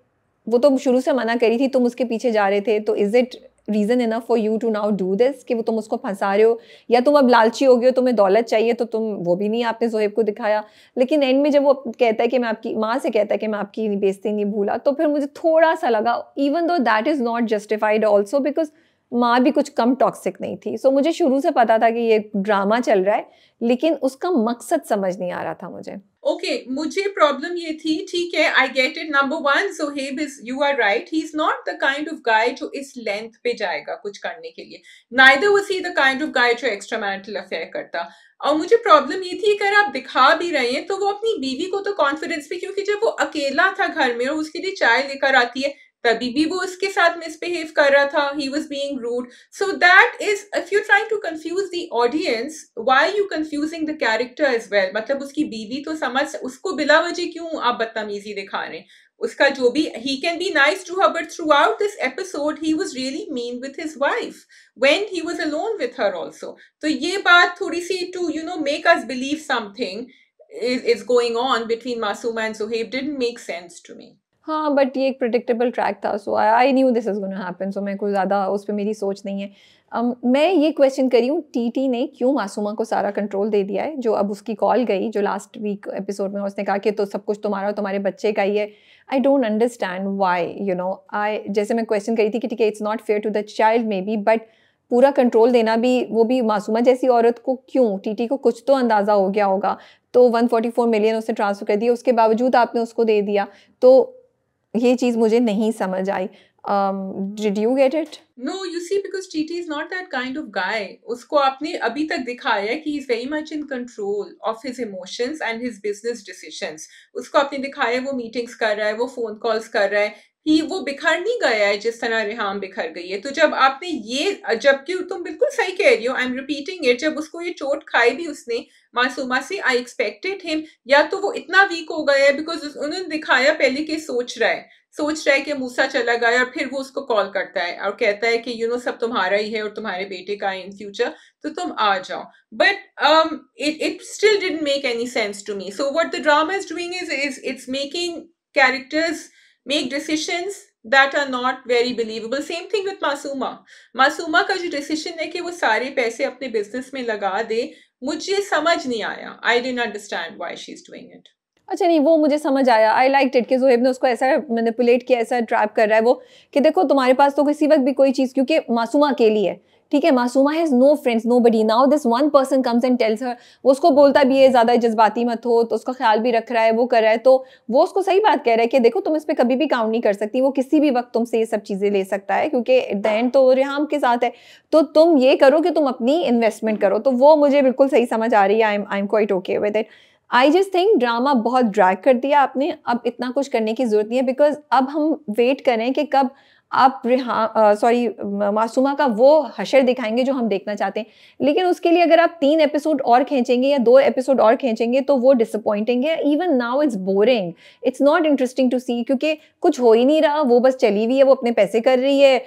वो तो शुरू से मना करी थी, तुम उसके पीछे जा रहे थे, तो is it reason enough for you to now do this, कि वो तुम उसको फंसा रहे हो, या तुम अब लालची हो गए हो, तुम्हें दौलत चाहिए, तो तुम, वो भी नहीं आपने ज़ोहेब को दिखाया। लेकिन एंड में जब वो कहता है कि मैं आपकी माँ से कहता है कि मैं आपकी बेइज्जती नहीं भूला, तो फिर मुझे थोड़ा सा लगा, even though that is not justified also, because माँ भी कुछ कम टॉक्सिक नहीं थी। सो मुझे शुरू से पता था कि ये ड्रामा चल रहा है, लेकिन उसका मकसद समझ नहीं आ रहा था मुझे। ओके, मुझे प्रॉब्लम ये थी, ठीक है, I get it, number one, Sohaib is, you are right, he is not the kind of guy जो इस लेंथ पे जाएगा कुछ करने के लिए, neither was he the kind of guy जो extra marital affair करता। और मुझे प्रॉब्लम ये थी, अगर आप दिखा भी रहे हैं तो वो अपनी बीवी को तो कॉन्फिडेंस पे, क्योंकि जब वो अकेला था घर में और उसके लिए चाय लेकर आती है, तभी भी वो उसके साथ मिसबिहेव कर रहा था, he was being rude, so that is, if you're trying to confuse the audience, why are you confusing the character as well? मतलब उसकी बीवी तो समझ, उसको बिला वजह क्यों आप बदतमीजी दिखा रहे हैं, उसका जो भी, he can be nice to her, but throughout this episode he was really mean with his wife when he was alone with her also। तो ये बात थोड़ी सी to make us believe something is going on between Masuma and Sohaib didn't make sense to me। हाँ, but ये एक predictable track था, so I knew this is gonna happen, सो मैं कोई ज़्यादा उस पर मेरी सोच नहीं है। मैं ये क्वेश्चन करी हूँ, टीटी ने क्यों मासूमा को सारा कंट्रोल दे दिया है, जो अब उसकी कॉल गई जो लास्ट वीक एपिसोड में, उसने कहा कि तो सब कुछ तुम्हारा और तुम्हारे बच्चे का ही है। आई डोंट अंडरस्टैंड वाई, जैसे मैं क्वेश्चन करी थी कि ठीक है, it's not fair to the child maybe, but पूरा कंट्रोल देना भी, वो भी मासूमा जैसी औरत को क्यों? टीटी को कुछ तो अंदाज़ा हो गया होगा, तो 144 मिलियन उसने ट्रांसफ़र कर दिया, उसके बावजूद आपने उसको दे दिया, तो ये चीज़ मुझे नहीं समझ आई। Did you get it? No, you see, because TT is not that kind of guy. उसको आपने अभी तक दिखाया है कि he is very much in control of his emotions and his business decisions. उसको आपने दिखाया है वो मीटिंग्स कर रहा है, वो फोन कॉल्स कर रहा है, वो बिखर नहीं गया है जिस तरह रिहाम बिखर गई है। तो जब आपने ये, जबकि तुम बिल्कुल सही कह रही हो, आई एम रिपीटिंग इट, जब उसको ये चोट खाई भी उसने मासूमा से, आई एक्सपेक्टेड हिम, या तो वो इतना वीक हो गया है बिकॉज उन्होंने दिखाया पहले कि सोच रहा है कि मूसा चला गया, और फिर वो उसको कॉल करता है और कहता है कि सब तुम्हारा ही है और तुम्हारे बेटे का है इन फ्यूचर, तो तुम आ जाओ। But it still didn't make any sense to me. So what the drama is doing is it's making characters make decisions that are not very believable. Same thing with Masuma का जो decision है कि वो सारे पैसे अपने बिजनेस में लगा दे, मुझे समझ नहीं आया। I didn't understand why she's doing it. अच्छा नहीं, वो मुझे समझ आया, आई लाइक इट कि ज़ोहेब ने उसको ऐसा मैनिपुलेट किया, ऐसा ट्रैप कर रहा है वो, कि देखो तुम्हारे पास तो किसी वक्त भी कोई चीज़, क्योंकि मासूमा अकेली है, ठीक है, Masooma has no friends, no buddy, now this one person comes and tells her, वो उसको बोलता भी है ज़्यादा जज्बाती मत हो, तो उसका ख्याल भी रख रहा है, वो कर रहा है, तो वो उसको सही बात कह रहा है कि देखो तुम इस पर कभी भी काउंट नहीं कर सकती, वो किसी भी वक्त तुमसे ये सब चीज़ें ले सकता है, क्योंकि एट द एंड तो रिहाम के साथ है, तो तुम ये करो कि तुम अपनी इन्वेस्टमेंट करो। तो वो मुझे बिल्कुल सही समझ आ रही है, I am quite okay with it. I just think drama बहुत ड्रैग कर दिया आपने, अब इतना कुछ करने की ज़रूरत नहीं है, बिकॉज अब हम वेट करें कि कब आप मासूमा का वो हशर दिखाएंगे जो हम देखना चाहते हैं, लेकिन उसके लिए अगर आप 3 एपिसोड और खींचेंगे या 2 एपिसोड और खींचेंगे तो वो डिसअपॉइंटिंग है। Even now it's boring, it's not interesting to see, क्योंकि कुछ हो ही नहीं रहा, वो बस चली हुई है, वो अपने पैसे कर रही है,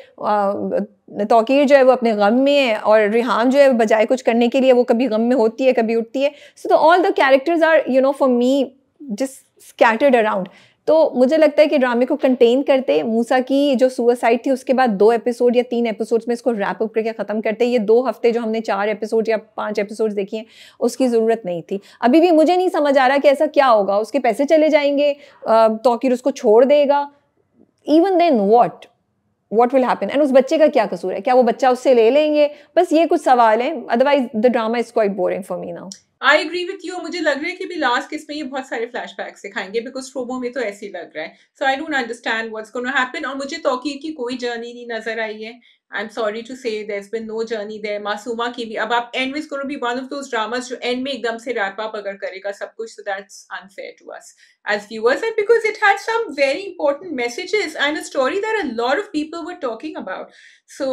तौकीर जो है वो अपने गम में है, और रिहाम जो है बजाय कुछ करने के लिए वो कभी गम में होती है कभी उठती है। So all the characters are for me just scattered around. तो मुझे लगता है कि ड्रामे को कंटेन करते, मूसा की जो सुसाइड थी उसके बाद 2 एपिसोड या 3 एपिसोड्स में इसको रैप अप करके ख़त्म करते। ये 2 हफ्ते जो हमने 4 एपिसोड या 5 एपिसोड्स देखे हैं, उसकी ज़रूरत नहीं थी। अभी भी मुझे नहीं समझ आ रहा कि ऐसा क्या होगा, उसके पैसे चले जाएंगे, तौकीर उसको छोड़ देगा, even then what will happen? And उस बच्चे का क्या कसूर है? क्या वो बच्चा उससे ले लेंगे? बस ये कुछ सवाल हैं, otherwise the drama is quite boring for me now. I agree with you. मुझे लग रहा है कि भी लास्ट किस में ये बहुत सारे फ्लैशबैक्स दिखाएंगे, बिकॉज प्रोमो में तो ऐसे ही लग रहा है। So I don't understand what's gonna happen. और मुझे तौकीर की कोई जर्नी नहीं नजर आई है। I am sorry to say there has been no journey there. Masooma की भी अब आप एंड में gonna be one of those dramas जो एंड में एकदम से रैप अप अगर करेगा सब कुछ, so that's unfair to us as viewers, and because it had some very important messages and a story that a lot of people were talking about. So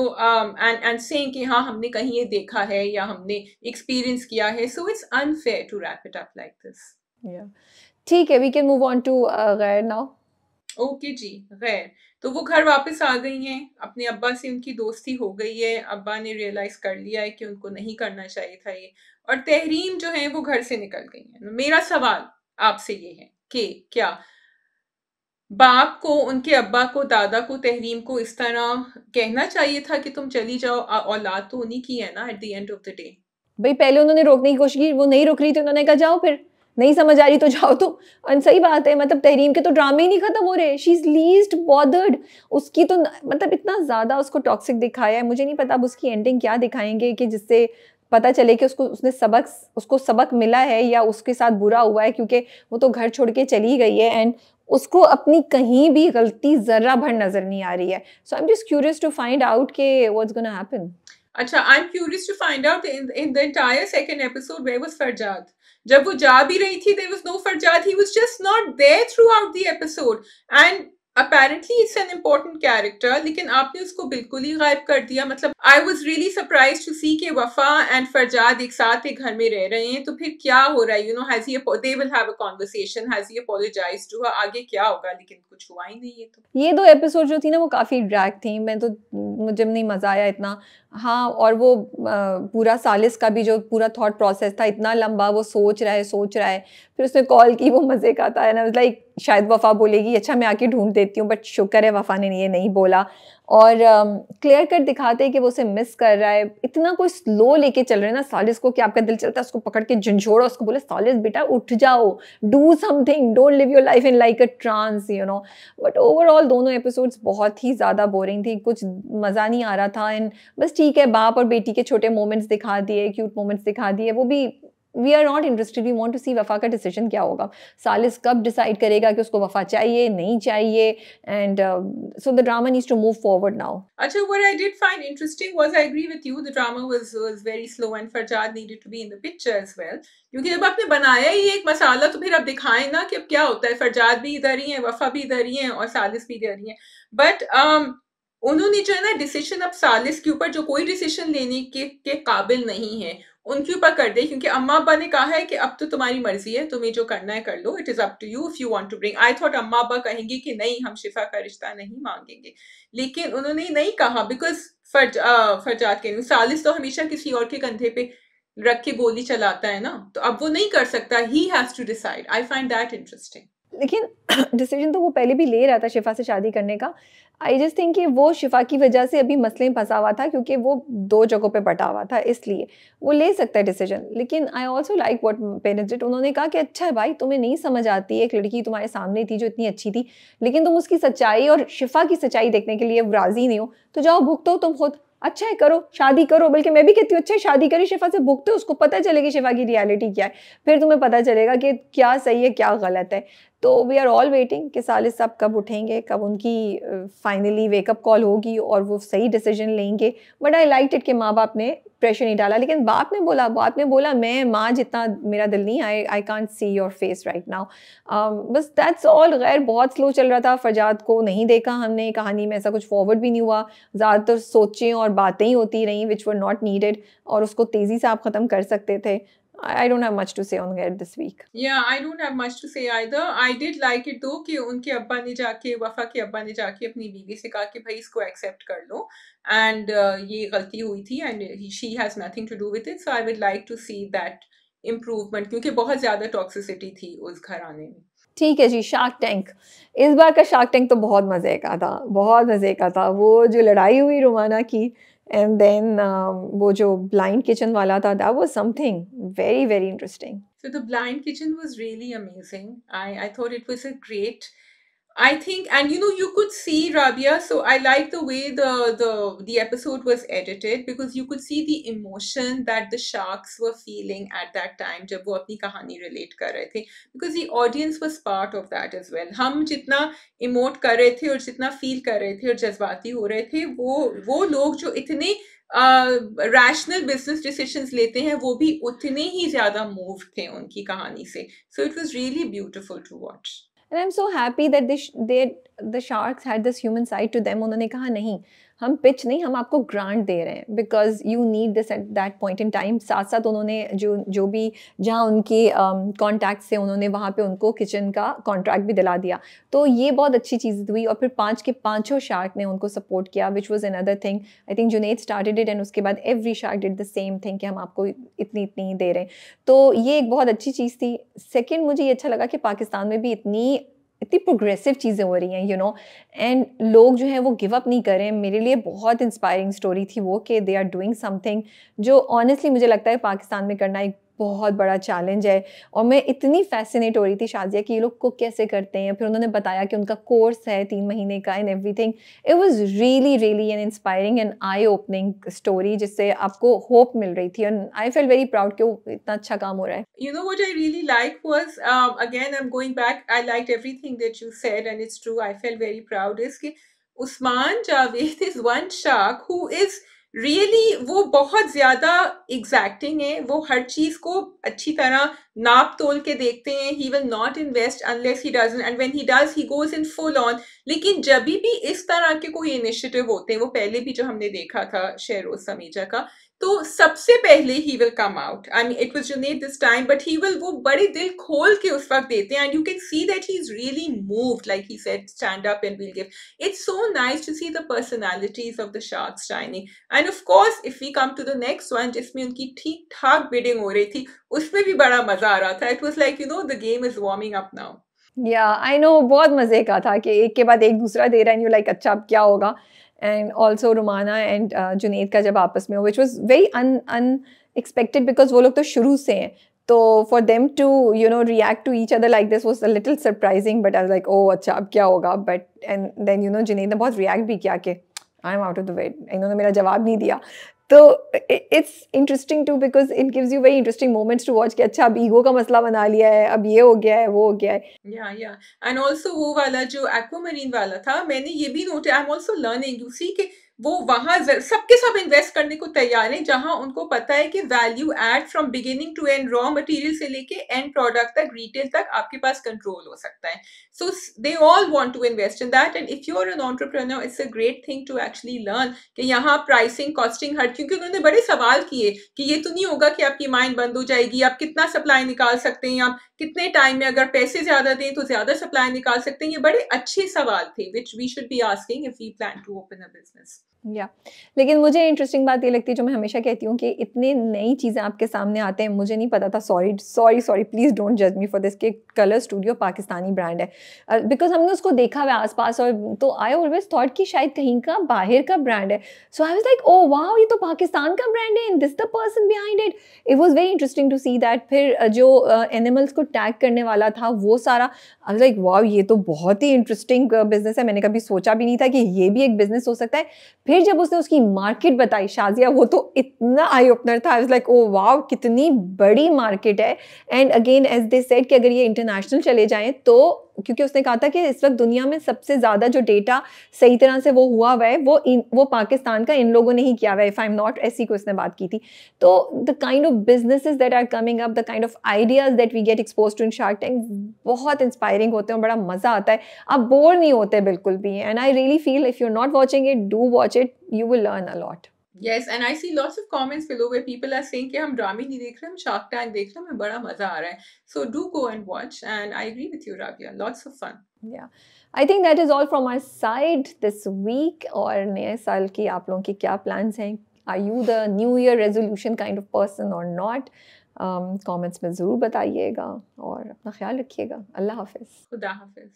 and saying कि हाँ हमने कहीं ये देखा है या हमने एक्सपीरियंस किया है, so it's unfair to wrap it up like this. Yeah. ठीक है, we can move on to गैर now. ओके जी। गैर तो वो घर वापस आ गई हैं, अपने अब्बा से उनकी दोस्ती हो गई है, अब्बा ने रियलाइज कर लिया है कि उनको नहीं करना चाहिए था ये, और तहरीम जो है वो घर से निकल गई है। मेरा सवाल आपसे ये है कि क्या बाप को, उनके अब्बा को, दादा को, तहरीम को इस तरह कहना चाहिए था कि तुम चली जाओ? औलाद तो उन्हीं की है ना at the end of the day. भाई पहले उन्होंने रोकने की कोशिश की, वो नहीं रुक रही थी, उन्होंने कहा जाओ, फिर नहीं समझ आ रही तो जाओ। तो सही बात है, मतलब तहरीम के तो ड्रामे ही नहीं खत्म हो रहे, शी इज लीस्ट बॉदर्ड। उसकी तो मतलब इतना ज्यादा उसको टॉक्सिक दिखाया है, मुझे नहीं पता अब उसकी एंडिंग क्या दिखाएंगे कि जिससे पता चले कि उसको सबक मिला है या उसके साथ बुरा हुआ है, क्योंकि वो तो घर छोड़ के चली गई है एंड उसको अपनी कहीं भी गलती जर्रा भर नजर नहीं आ रही है। So I am just curious to find out के व्हाट्स गोना हैपन। अच्छा, I am curious to find out in the entire second episode where was Farzad. जब वो जा भी रही थी there was no Farzad, he was just not there throughout the episode and apparently it's an important character, लेकिन आपने उसको बिल्कुल ही गायब कर दिया। मतलब I was really surprised to see कि वफा एंड फरजाद एक साथ एक घर में रह रहे हैं, तो फिर क्या हो रहा है? has he, they will have a conversation, has he apologized to her, आगे क्या होगा? लेकिन कुछ हुआ ही नहीं है। तो ये 2 एपिसोड जो थी ना वो काफ़ी ड्रैग थी, मुझे नहीं मज़ा आया इतना। हाँ, और वो पूरा सालिस का भी जो पूरा थॉट प्रोसेस था इतना लंबा, वो सोच रहा है, फिर उसने कॉल की, वो मज़े का था ना, लाइक शायद वफ़ा बोलेगी अच्छा मैं आके ढूंढ देती हूँ, बट शुक्र है वफ़ा ने ये नहीं बोला। और क्लियर कट दिखाते हैं कि वो उसे मिस कर रहा है। इतना कोई स्लो लेके चल रहे हैं ना सालिस को कि आपका दिल चलता है उसको पकड़ के झंझोड़ो, उसको बोले सालिस बेटा उठ जाओ, do something, don't live your life in like a trance, but overall दोनों एपिसोड्स बहुत ही ज़्यादा बोरिंग थी, कुछ मज़ा नहीं आ रहा था। एंड बस ठीक है, बाप और बेटी के छोटे मोमेंट्स दिखा दिए, क्यूट मोमेंट्स दिखा दिए, वो भी we are not interested, we want to see Wafa का डिसीजन क्या होगा, सालिस कब डिसाइड करेगा कि उसको वफा चाहिए नहीं चाहिए, and so the drama needs to move forward now. अच्छा, what I did find interesting was, I agree with you, the drama was very slow and Farjad needed to be in the picture as well, क्योंकि जब आपने बनाया ही एक मसाला तो फिर आप दिखाएं ना कि अब क्या होता है। फरजाद भी इधर ही है, वफा भी इधर ही है और सालिस भी इधर ही है, बट उन्होंने जो है ना डिसीजन अब सालिस के ऊपर, जो कोई डिसीजन लेने के काबिल नहीं है, उनके ऊपर कर दे, क्योंकि अम्मा अब्बा ने कहा है कि अब तो तुम्हारी मर्जी है, तुम्हें जो करना है कर लो, it is up to you if you want to bring. I thought अम्मा अब्बा कहेंगे कि नहीं हम शिफा का रिश्ता नहीं मांगेंगे, लेकिन उन्होंने नहीं कहा, बिकॉज फरजाद के सालिस तो हमेशा किसी और के कंधे पे रख के गोली चलाता है ना, तो अब वो नहीं कर सकता, he has to decide. I find that interesting. लेकिन डिसीजन तो वो पहले भी ले रहा था शिफा से शादी करने का। आई जस्ट थिंक कि वो शिफा की वजह से अभी मसले में फंसा हुआ था, क्योंकि वो 2 जगहों पे बटा हुआ था, इसलिए वो ले सकता है डिसीजन। लेकिन I also like what parents did, उन्होंने कहा कि अच्छा है भाई, तुम्हें नहीं समझ आती, एक लड़की तुम्हारे सामने थी जो इतनी अच्छी थी, लेकिन तुम उसकी सच्चाई और शिफा की सच्चाई देखने के लिए राजी नहीं हो, तो जाओ भुगतो तुम खुद, अच्छा है करो, शादी करो। बल्कि मैं भी कहती हूँ अच्छा है शादी करी शिफा से, भुगतो, उसको पता चलेगी शिफा की रियलिटी क्या है, फिर तुम्हें पता चलेगा कि क्या सही है क्या गलत है। तो वी आर ऑल वेटिंग कि सालिस साहब कब उठेंगे, कब उनकी फाइनली वेकअप कॉल होगी और वो सही डिसीजन लेंगे। बट आई लाइक इट कि माँ बाप ने प्रेशर नहीं डाला, लेकिन बाप ने बोला मैं माँ जितना मेरा दिल नहीं, I can't see your face right now. बस दैट्स ऑल। गैर बहुत स्लो चल रहा था, फरजाद को नहीं देखा हमने, कहानी में ऐसा कुछ फॉरवर्ड भी नहीं हुआ, ज़्यादातर सोचें और बातें ही होती रहीं विच वर नॉट नीडेड, और उसको तेज़ी से आप ख़त्म कर सकते थे। I don't have much to say on Ghair this week. Yeah, I don't have much to say either. I did like it though कि उनके अब्बा ने जाके, वफा के अब्बा ने जाके अपनी बीवी से कहा कि भाई इसको एक्सेप्ट कर लो, and ये गलती हुई थी and she has nothing to do with it. So I would like to see that improvement, क्योंकि बहुत ज़्यादा toxicity थी उस घराने में। ठीक है जी, शार्क टैंक। इस बार का शार्क टैंक तो बहुत मज़े का था, बहुत मज़े का था। वो जो लड़ाई हुई रोमाना की एंड देन वो जो ब्लाइंड किचन वाला था, that was something very, very interesting. So the blind kitchen was really amazing. I thought it was a great. I think, and you know, you could see Rabia. So I like the way the episode was edited because you could see the emotion that the sharks were feeling at that time जब वो अपनी कहानी relate कर रहे थे, because the audience was part of that as well. हम जितना emote कर रहे थे और जितना feel कर रहे थे और जज्बाती हो रहे थे, वो लोग जो इतने रैशनल बिजनेस डिसीजंस लेते हैं वो भी उतने ही ज्यादा मूव थे उनकी कहानी से. So it was really beautiful to watch. And I'm so happy that the sharks had this human side to them. उन्होंने कहा नहीं, हम पिच नहीं, हम आपको ग्रांट दे रहे हैं because you need this at that point in time. साथ साथ उन्होंने जो भी जहाँ उनकी कॉन्टैक्ट से उन्होंने वहाँ पे उनको किचन का कॉन्ट्रैक्ट भी दिला दिया. तो ये बहुत अच्छी चीज़ हुई. और फिर 5 के 5 शार्क ने उनको सपोर्ट किया, which was another thing. I think Junaid started it and उसके बाद every shark did the same thing कि हम आपको इतनी इतनी दे रहे हैं. तो ये एक बहुत अच्छी चीज़ थी. सेकेंड, मुझे ये अच्छा लगा कि पाकिस्तान में भी इतनी प्रोग्रेसिव चीज़ें हो रही हैं, यू नो, एंड लोग जो हैं वो गिव अप नहीं करें. मेरे लिए बहुत इंस्पायरिंग स्टोरी थी वो कि दे आर डूइंग समथिंग जो ऑनेस्टली मुझे लगता है पाकिस्तान में करना एक बहुत बड़ा चैलेंज है. और मैं इतनी फैसिनेट हो रही थी शाजिया कि ये लोग कुक कैसे करते हैं. फिर उन्होंने बताया कि उनका कोर्स है 3 महीने का and everything. It was really really an inspiring and I opening story जिससे आपको होप मिल रही थी. And I fail very proud कि वो इतना अच्छा काम हो रहा है. You know what I really like was, again, I'm going back, I liked everything that you said, and it's true, I felt very proud, is कि Usman Javed is one shark who is really, वो बहुत ज़्यादा exacting है. वो हर चीज़ को अच्छी तरह नाप तोल के देखते हैं. He will not invest unless he doesn't, and when he does, he goes in full on. लेकिन जब भी इस तरह के कोई इनिशिएटिव होते हैं, वो पहले भी जो हमने देखा था शेरोज समीजा का, तो सबसे पहले he will come out. I mean it was Junaid this time, but he will, वो बड़े दिल खोल के उस वक्त देते हैं. And you can see that he is really moved, like he said, stand up and will give. It's so nice to see the personalities of the sharks shining. And of course if we come to the next one जिसमें उनकी ठीक ठाक bidding हो रही थी, उसमें भी बड़ा मजा आ रहा था. It was like, you know, the game is warming up now. या आई नो, बहुत मज़े का था कि एक के बाद एक दूसरा दे रहा है. यू लाइक अच्छा अब क्या होगा. And also Rumana and Junaid का जब आपस में हो, which was very unexpected because वो लोग तो शुरू से हैं. तो for them to you know react to each other like this was a little surprising. But I was like oh अच्छा अब क्या होगा. But and then you know Junaid ने बहुत रिएक्ट भी किया कि I am out of the way. इन्होंने मेरा जवाब नहीं दिया. तो it's interesting too because it gives you very interesting moments to watch कि अच्छा अब ईगो का मसला बना लिया है, अब ये हो गया है, वो हो गया है. या एंड ऑल्सो वो वाला जो एक्वामरीन वाला था, मैंने ये भी note, I am also learning, you see कि वो वहां सबके सब इन्वेस्ट करने को तैयार हैं जहां उनको पता है कि value add from beginning to end, raw material से लेके एंड प्रोडक्ट तक, रिटेल तक आपके पास कंट्रोल हो सकता है. So they all want to invest in that. And if you are an entrepreneur, it's a great thing to actually learn कि यहाँ प्राइसिंग, कॉस्टिंग, हर, क्योंकि उन्होंने बड़े सवाल किए कि ये तो नहीं होगा कि आपकी माइन बंद हो जाएगी, आप कितना सप्लाई निकाल सकते हैं, आप कितने टाइम में, अगर पैसे ज्यादा दें तो ज्यादा सप्लाई निकाल सकते हैं. ये बड़े अच्छे सवाल थे which we should be asking if we plan to open a business. या लेकिन मुझे इंटरेस्टिंग बात ये लगती है जो मैं हमेशा कहती हूँ कि इतने नई चीज़ें आपके सामने आते हैं. मुझे नहीं पता था, सॉरी प्लीज़ डोंट जज मी फॉर दिस, कि कलर स्टूडियो पाकिस्तानी ब्रांड है बिकॉज हमने उसको देखा हुआ आसपास. और तो आई ऑलवेज थॉट कि शायद कहीं का बाहर का ब्रांड है. So I was like oh wow, ये तो पाकिस्तान का ब्रांड है and this the person behind it. It was very interesting to see that. फिर जो एनिमल्स को टैग करने वाला था वो सारा, आई वाज लाइक वाओ, ये तो बहुत ही इंटरेस्टिंग बिजनेस है. मैंने कभी सोचा भी नहीं था कि ये भी एक बिजनेस हो सकता है. फिर जब उसने उसकी मार्केट बताई शाजिया, वो तो इतना आई ओपनर था. I was like oh wow, कितनी बड़ी मार्केट है. And again as they said कि अगर ये इंटरनेशनल चले जाएं तो, क्योंकि उसने कहा था कि इस वक्त दुनिया में सबसे ज़्यादा जो डेटा सही तरह से वो हुआ हुआ है वो पाकिस्तान का इन लोगों ने ही किया हुआ है, इफ़ आई एम नॉट, ऐसी को इसने बात की थी. तो the kind of businesses that are coming up, the kind of ideas that we get expose to in shark tank, बहुत इंस्पायरिंग होते हैं, बड़ा मज़ा आता है. आप बोर नहीं होते बिल्कुल भी. And I really feel if you are not watching it, do watch it, you will learn a lot. Yes, and I see lots of comments below where people are saying कि हम ड्रामे नहीं देख रहे, हम शार्क टैंक देख रहे हैं, हमें बड़ा मजा आ रहा है. So do go and watch, and I agree with you, Rabia. Lots of fun. Yeah, I think that is all from our side this week. और नए साल की आप लोगों की क्या plans हैं? Are you the new year resolution kind of person और नॉट? कमेंट्स में ज़रूर बताइएगा और अपना ख्याल रखिएगा। अल्लाह हाफिज़। खुदा हाफिज़।